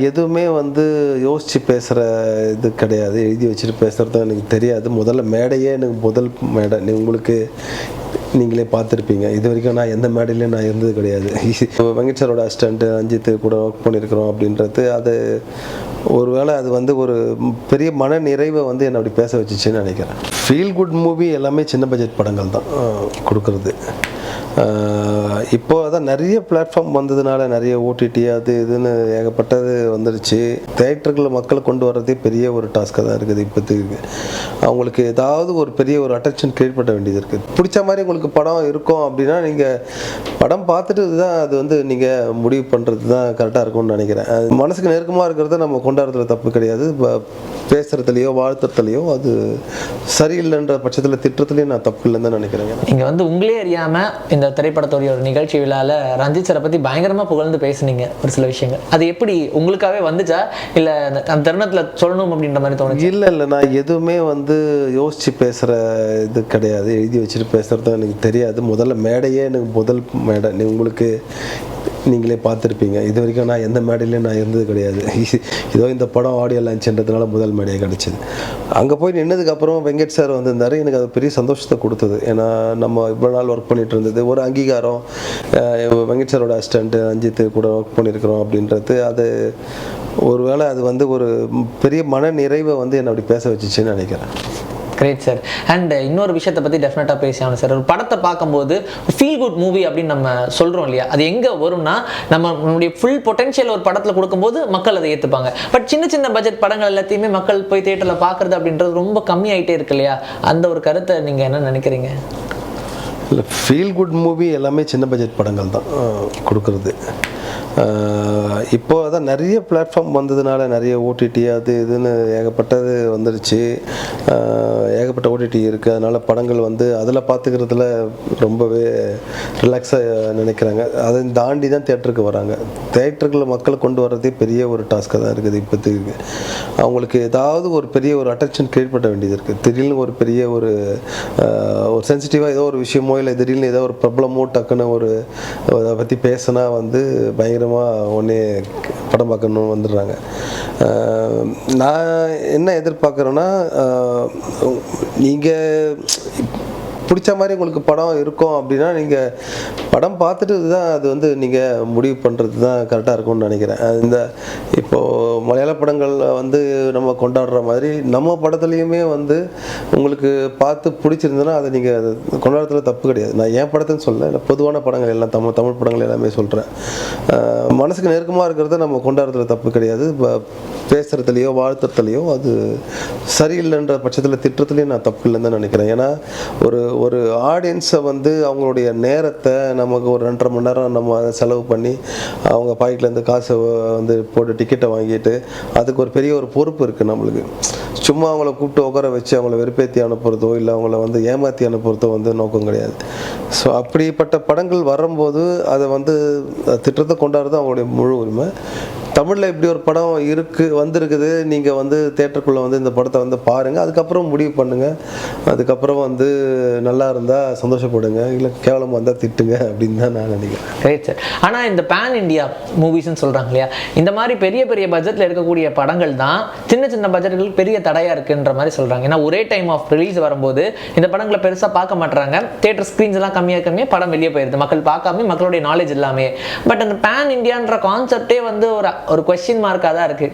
எதுவுமே வந்து யோசித்து பேசுகிற இது கிடையாது. எழுதி வச்சுட்டு பேசுகிறது எனக்கு தெரியாது. முதல்ல மேடையே எனக்கு முதல் மேடை உங்களுக்கு நீங்களே பார்த்துருப்பீங்க. இது வரைக்கும் நான் எந்த மேடையிலையும் நான் இருந்தது கிடையாது. வெங்கட் சாரோட அசிஸ்டண்ட்டு அஞ்சித்து கூட ஒர்க் பண்ணியிருக்கிறோம் அப்படின்றது அது ஒருவேளை அது வந்து ஒரு பெரிய மன நிறைவை வந்து என்னை அப்படி பேச வச்சுச்சுன்னு நினைக்கிறேன். ஃபீல் குட் மூவி எல்லாமே சின்ன பட்ஜெட் படங்கள் தான் கொடுக்குறது. இப்போ அதான் நிறைய பிளாட்ஃபார்ம் வந்ததுனால நிறைய ஓடிடி அது இதுன்னு ஏகப்பட்டது வந்துடுச்சு. தேட்டர்களில் மக்களை கொண்டு வர்றதே பெரிய ஒரு டாஸ்க்காக தான் இருக்குது. இப்போதைக்கு அவங்களுக்கு ஏதாவது ஒரு பெரிய ஒரு அட்ராக்ஷன் கிரியேட் பண்ண வேண்டியது இருக்குது. பிடிச்ச மாதிரி உங்களுக்கு படம் இருக்கும் அப்படின்னா நீங்கள் படம் பார்த்துட்டு தான் அது வந்து நீங்கள் முடிவு பண்ணுறது தான் கரெக்டாக இருக்கும்னு நினைக்கிறேன். அது மனசுக்கு நெருக்கமாக இருக்கிறத நம்ம கொண்டாடுறதுல தப்பு கிடையாது. பேசுகிறதுலையோ வாழ்த்துறதுலையோ அது சரியில்லைன்ற பட்சத்தில் திட்டத்துலேயும் நான் தப்பு இல்லைன்னு தான் நினைக்கிறேன். நீங்கள் வந்து உங்களே அறியாமல் இந்த திரைப்படத்துடைய ஒரு நிகழ்ச்சி விழாவில் ரஞ்சித் சாரை பற்றி பயங்கரமாக புகழ்ந்து பேசுனீங்க ஒரு சில விஷயங்கள். அது எப்படி உங்களுக்காகவே வந்துச்சா இல்லை அந்த தருணத்தில் சொல்லணும் அப்படின்ற மாதிரி தோணுச்சு? இல்லை நான் எதுவுமே வந்து யோசித்து பேசுகிற இது கிடையாது. எழுதி வச்சுட்டு பேசுகிறது எனக்கு தெரியாது. முதல்ல மேடையே எனக்கு முதல் மேடை உங்களுக்கு நீங்களே பார்த்துருப்பீங்க. இது வரைக்கும் நான் எந்த மேடையிலையும் நான் இருந்தது கிடையாது. இதோ இந்த படம் ஆடியோ லான்ச்ன்றதுனால முதல் மேடையை கிடச்சிது. அங்கே போய் நின்னதுக்கப்புறம் வெங்கட் சார் வந்திருந்தார். எனக்கு அது பெரிய சந்தோஷத்தை கொடுத்தது. ஏன்னா நம்ம இவ்வளோ நாள் ஒர்க் பண்ணிட்டு இருந்தது ஒரு அங்கீகாரம். வெங்கட் சாரோட அசிஸ்டண்ட்டு அஞ்சித்து கூட ஒர்க் பண்ணியிருக்கிறோம் அப்படின்றது அது ஒருவேளை அது வந்து ஒரு பெரிய மன நிறைவை வந்து என்னை அப்படி பேச வச்சுச்சுன்னு நினைக்கிறேன். Great sir. அண்ட் இன்னொரு விஷயத்தை பற்றி டெஃபினட்டாக பேசியாகணும் சார். ஒரு படத்தை பார்க்கும்போது ஃபீல் குட் மூவி அப்படின்னு நம்ம சொல்கிறோம் இல்லையா, அது எங்கே வரும்னா நம்மளுடைய ஃபுல் பொட்டன்ஷியல் ஒரு படத்தில் கொடுக்கும்போது மக்கள் அதை ஏற்றுப்பாங்க. பட் சின்ன சின்ன பட்ஜெட் படங்கள் எல்லாத்தையுமே மக்கள் போய் தியேட்டரில் பார்க்குறது அப்படின்றது ரொம்ப கம்மியாயிட்டே இருக்கு இல்லையா? அந்த ஒரு கருத்தை நீங்கள் என்ன நினைக்கிறீங்க? இல்லை, ஃபீல் குட் மூவி எல்லாமே சின்ன பட்ஜெட் படங்கள் தான் கொடுக்குறது. இப்போ அதான் நிறைய பிளாட்ஃபார்ம் வந்ததுனால நிறைய ஓடிடி அது இதுன்னு ஏகப்பட்டது வந்துடுச்சு. ஏகப்பட்ட ஓடிடி இருக்குது. அதனால் படங்கள் வந்து அதில் பார்த்துக்கிறதுல ரொம்பவே ரிலாக்ஸாக நினைக்கிறாங்க. அதை தாண்டி தான் தேட்டருக்கு வராங்க. தேட்டர்களில் மக்களை கொண்டு வர்றதே பெரிய ஒரு டாஸ்க்காக தான் இருக்குது. இப்போதைக்கு அவங்களுக்கு ஏதாவது ஒரு பெரிய ஒரு அட்ராக்ஷன் கிரியேட் பண்ண வேண்டியது இருக்குது. திடீர்னு ஒரு பெரிய ஒரு சென்சிட்டிவாக ஏதோ ஒரு விஷயமோ இல்லை திடீர்னு ஏதோ ஒரு ப்ராப்ளமோ டக்குன்னு ஒரு அதை பற்றி பேசினா வந்து பயங்கரமாக ஒன்றே படம் பார்க்கணுன்னு வந்துடுறாங்க. நான் என்ன எதிர்பார்க்குறேன்னா, நீங்கள் பிடிச்ச மாதிரி உங்களுக்கு படம் இருக்கும் அப்படின்னா நீங்கள் படம் பார்த்துட்டு தான் அது வந்து நீங்கள் முடிவு பண்ணுறது தான் கரெக்டாக இருக்கும்னு நினைக்கிறேன். இந்த இப்போது மலையாள படங்களில் வந்து நம்ம கொண்டாடுற மாதிரி நம்ம படத்துலையுமே வந்து உங்களுக்கு பார்த்து பிடிச்சிருந்ததுன்னா அதை நீங்கள் அது கொண்டாடுறதுல தப்பு கிடையாது. நான் என் படத்தைன்னு சொல்ல, இல்லை பொதுவான படங்கள் எல்லாம் தமிழ் படங்கள் எல்லாமே சொல்கிறேன். மனசுக்கு நெருக்கமாக இருக்கிறத நம்ம கொண்டாடுறதுல தப்பு கிடையாது. பேசுகிறதுலையோ வாழ்த்துறதுலையோ அது சரியில்லைன்ற பட்சத்தில் திட்டத்துலேயும் நான் தப்பு இல்லைன்னு தான் நினைக்கிறேன். ஏன்னா ஒரு ஆடியன்ஸை வந்து அவங்களுடைய நேரத்தை நமக்கு ஒரு 2.5 மணி நேரம் நம்ம அதை செலவு பண்ணி அவங்க பாக்கெட்லேருந்து காசை வந்து போட்டு டிக்கெட்டை வாங்கிட்டு அதுக்கு ஒரு பெரிய ஒரு பொறுப்பு இருக்குது நம்மளுக்கு. சும்மா அவங்கள கூப்பிட்டு உட்கார வச்சு அவங்கள வெறுப்பேற்றி அனுப்புறதோ இல்லை அவங்கள வந்து ஏமாற்றி அனுப்புறதோ வந்து நோக்கம் கிடையாது. ஸோ அப்படிப்பட்ட படங்கள் வரும்போது அதை வந்து திட்டத்தை கொண்டாடுறது அவங்களுடைய முழு உரிமை. தமிழில் இப்படி ஒரு படம் வந்திருக்குது, நீங்கள் வந்து தேட்டருக்குள்ளே வந்து இந்த படத்தை வந்து பாருங்கள், அதுக்கப்புறம் முடிவு பண்ணுங்கள். அதுக்கப்புறம் வந்து நல்லா இருந்தால் சந்தோஷப்படுங்க, இல்லை கேவலமாக இருந்தால் திட்டுங்க அப்படின்னு தான் நான் நினைக்கிறேன். Right sir. ஆனால் இந்த பேன் இண்டியா மூவிஸ்ன்னு சொல்கிறாங்க இல்லையா, இந்த மாதிரி பெரிய பெரிய பட்ஜெட்டில் எடுக்கக்கூடிய படங்கள் தான் சின்ன சின்ன பட்ஜெட்டுகளுக்கு பெரிய தடையாக இருக்குன்ற மாதிரி சொல்கிறாங்க. ஏன்னா ஒரே டைம் ஆஃப் ரிலீஸ் வரும்போது இந்த படங்களை பெருசாக பார்க்க மாட்டுறாங்க. தேட்டர் ஸ்க்ரீன்ஸ் எல்லாம் கம்மியாக படம் வெளியே போயிடுது, மக்கள் பார்க்காம மக்களுடைய நாலேஜ் இல்லாமே. பட் அந்த பேன் இண்டியான்ற கான்செப்டே வந்து ஒரு கொஸ்டின் மார்க்காக தான் இருக்கு.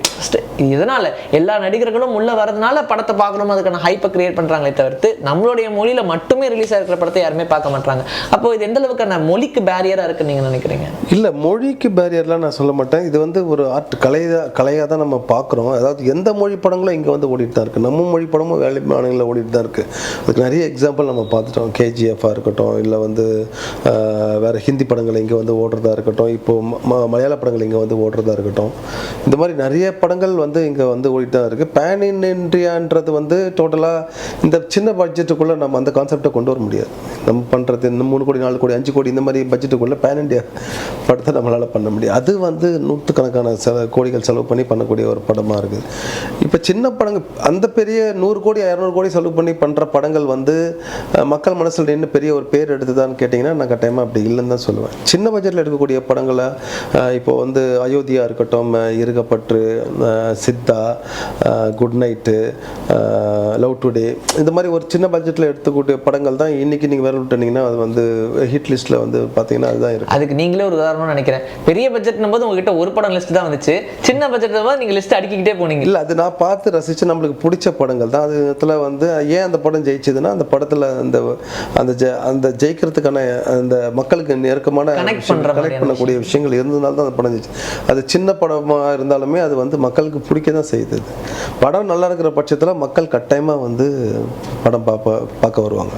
இதனால எல்லா நடிகர்களும் உள்ள வரதுனால படத்தை பார்க்கணும், அதுக்கான ஹைப்பை கிரியேட் பண்றாங்களே தவிர்த்து நம்மளுடைய மொழியில மட்டுமே ரிலீஸ் ஆகிற படத்தை யாருமே பார்க்க மாட்டாங்க. அப்போ இது எந்த அளவுக்கு மொழிக்கு பேரியரா இருக்குன்னு நீங்க நினைக்கிறீங்க? இல்லை, மொழிக்கு பேரியர்லாம் நான் சொல்ல மாட்டேன். இது வந்து ஒரு ஆர்ட் கலையாக தான் நம்ம பார்க்குறோம். அதாவது எந்த மொழி படங்களும் இங்கே வந்து ஓடிட்டு தான் இருக்குது. நம்ம மொழி படமும் வேலை மாநிலங்களில் ஓடிட்டு தான் இருக்குது. அதுக்கு நிறைய எக்ஸாம்பிள் நம்ம பார்த்துட்டோம். கேஜிஎஃபாக இருக்கட்டும், இல்லை வந்து வேறு ஹிந்தி படங்கள் இங்கே வந்து ஓடுறதா இருக்கட்டும், இப்போது மலையாள படங்கள் இங்கே வந்து ஓடுறதா இருக்கட்டும். இந்த மாதிரி நிறைய படங்கள் வந்து இங்கே வந்து ஓடிட்டு தான் இருக்குது. பேன் இண்டியான்றது வந்து டோட்டலாக இந்த சின்ன பட்ஜெட்டுக்குள்ளே நம்ம அந்த கான்செப்டை கொண்டு வர முடியாது. நம்ம பண்ணுறது இந்த 3 கோடி 4 கோடி 5 கோடி இந்த மாதிரி பட்ஜெட்டுக்குள்ளே பேன் இண்டியா படத்தை நம்மளால் பண்ண முடியும். அது வந்து நூற்றுக்கணக்கான கோடிகள் செலவு பண்ணி பண்ணக்கூடிய ஒரு படமாக இருக்குது. இப்போ சின்ன படங்கள் அந்த பெரிய 100 கோடி 200 கோடி செலவு பண்ணி பண்ணுற படங்கள் வந்து மக்கள் மனசில் நின்று பெரிய ஒரு பேர் எடுத்துதான்னு கேட்டிங்கன்னா நான் கட்டாயமாக அப்படி இல்லைன்னு தான் சொல்லுவேன். சின்ன பட்ஜெட்டில் எடுக்கக்கூடிய படங்களை இப்போ வந்து அயோத்தியா இருக்கட்டும், இருக்கப்பற்று, Chithha, good night, love today, இந்த மாதிரி ஒரு சின்ன பட்ஜெட்டில் எடுத்துக்கூடிய படங்கள் தான் இன்றைக்கி நீங்கள் வேறு விட்டுனீங்கன்னா அது வந்து ஹிட் லிஸ்ட்டில் வந்து பார்த்தீங்கன்னா அதுதான் இருக்குது. அதுக்கு நீங்களே ஒரு உதாரணம் நினைக்கிறேன். பெரிய பட்ஜெட்னும் போது உங்ககிட்ட ஒரு படம் லிஸ்ட் தான் வந்துச்சு, சின்ன பட்ஜெட் போது நீங்கள் லிஸ்ட் அடிக்கிட்டே போனீங்க. இல்லை, அது நான் பார்த்து ரசித்து நம்மளுக்கு பிடிச்ச படங்கள் தான். அது இடத்துல வந்து ஏன் அந்த படம் ஜெயிச்சதுன்னா அந்த படத்தில் அந்த ஜெயிக்கிறதுக்கான அந்த மக்களுக்கு நெருக்கமான கனெக்ட் பண்ணக்கூடிய விஷயங்கள் இருந்ததுனால தான் அந்த படம் ஜெயிச்சு. அது சின்ன படமாக இருந்தாலுமே அது வந்து மக்களுக்கு பிடிக்க தான் செய்யுது. படம் நல்லா இருக்கிற பட்சத்தில் மக்கள் கட்டாயமாக வந்து படம் பார்க்க வருவாங்க.